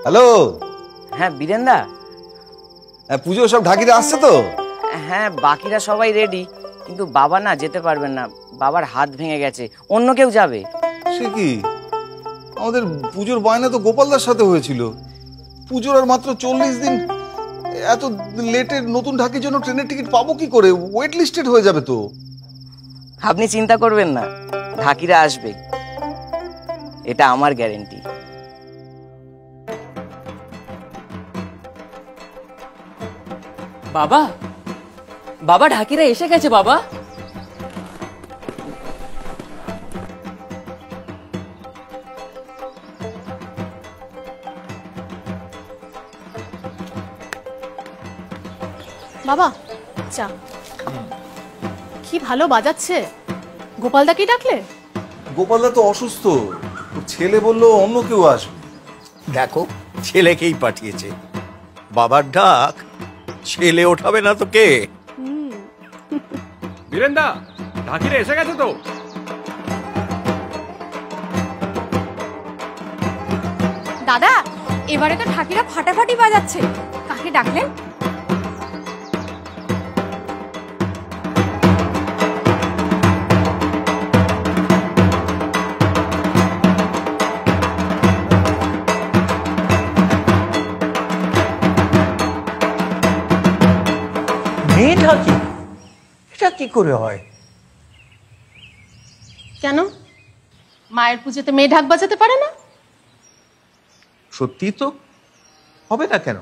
Hello. হ্যাঁ বীরেনদা, পুজো সব ঢাকিরা আসছে তো? হ্যাঁ বাকিরা সবাই রেডি, কিন্তু বাবা না যেতে পারবেন না, বাবার হাত ভেঙে গেছে, অন্য কেউ যাবে। সে কি, আমাদের পুজোর বায়না তো গোপালদার সাথে হয়েছিল। পুজোর আর মাত্র 40 দিন, এত লেটে নতুন ঢাকির জন্য ট্রেনের টিকিট পাবো কি করে? ওয়েট লিস্টেড হয়ে যাবে তো। আপনি চিন্তা করবেন না, ঢাকিরা আসবে, এটা আমার গ্যারেন্টি। বাবা, বাবা ঢাকিরা এসে গেছে বাবা। বাবা চা। কি ভালো বাজাচ্ছে। গোপালদা কি ডাকলে? গোপালদা তো অসুস্থ, ওর ছেলে বললো অন্য কেউ আসবে। দেখো, ছেলেকেই পাঠিয়েছে। বাবার ডাক ছেলে ওঠাবে না তো কে? বীরেনদা, ঢাকিরে এসে গেছে তো? দাদা, এবারে তো ঢাকিরা ফাটাফাটি বাজাচ্ছে। কাকে ডাকলেন? মেয়ে ঢাকি? এটা কি করে হয়? কেন, মায়ের পুজোতে মেয়ে ঢাক বাজাতে পারে না? সত্যি তো, হবে না কেন?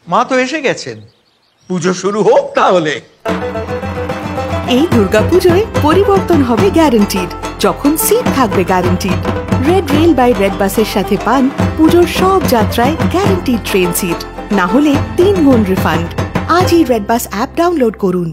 মা তো এসে গেছেন, পুজো শুরু হোক তাহলে। এই দুর্গাপুজোয় পরিবর্তন হবে গ্যারান্টিড, যখন সিট থাকবে গ্যারান্টিড। রেড রেল বাই রেড বাসের সাথে পান পুজোর সব যাত্রায় গ্যারান্টিড ট্রেন সিট, না হলে 3 গুণ রিফান্ড। আজই রেড বাস অ্যাপ ডাউনলোড করুন।